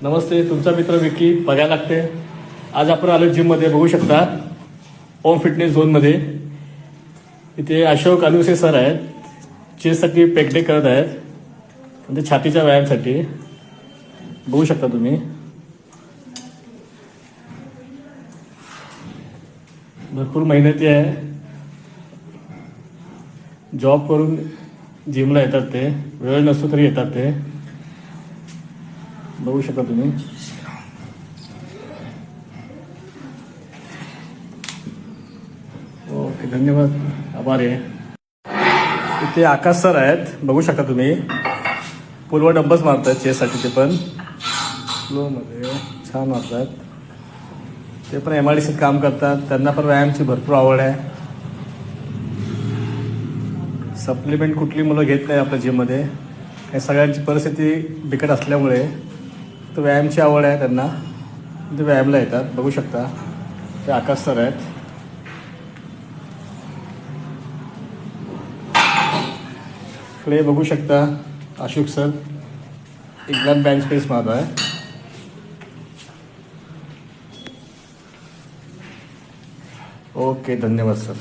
नमस्ते, तुमचा मित्र विकी बघायला लागते. आज आपण आलो जिममध्ये, बघू शकता ओम फिटनेस झोनमध्ये. इथे अशोक अनुसे सर आहेत, चेस्टसाठी पेकडे करत आहेत, म्हणजे छातीच्या व्यायामासाठी. बघू शकता तुम्ही, भरपूर मेहनती आहे. जॉब करून जिमला येतात ते, वेळ नसतो तरी येतात ते. बघू शकता तुम्ही. ओके, धन्यवाद, आभार आहे. इथे आकाश सर आहेत, बघू शकता तुम्ही. पुलवर डंबल्स मारतात चेस्टसाठी, ते पण स्लोमध्ये छान मारतात. ते पण MIDCत काम करतात, त्यांना पण व्यायामाची भरपूर आवड आहे. सप्लिमेंट कुठली मुलं घेत नाही आपल्या जिममध्ये, हे सगळ्यांची परिस्थिती बिकट असल्यामुळे. तर व्यायामाची आवड आहे त्यांना, ते व्यायामला येतात. बघू शकता, ते आकाश सर आहेत. इकडे बघू शकता अशोक सर एकदम बँच स्पेस मारत आहे. ओके, धन्यवाद सर.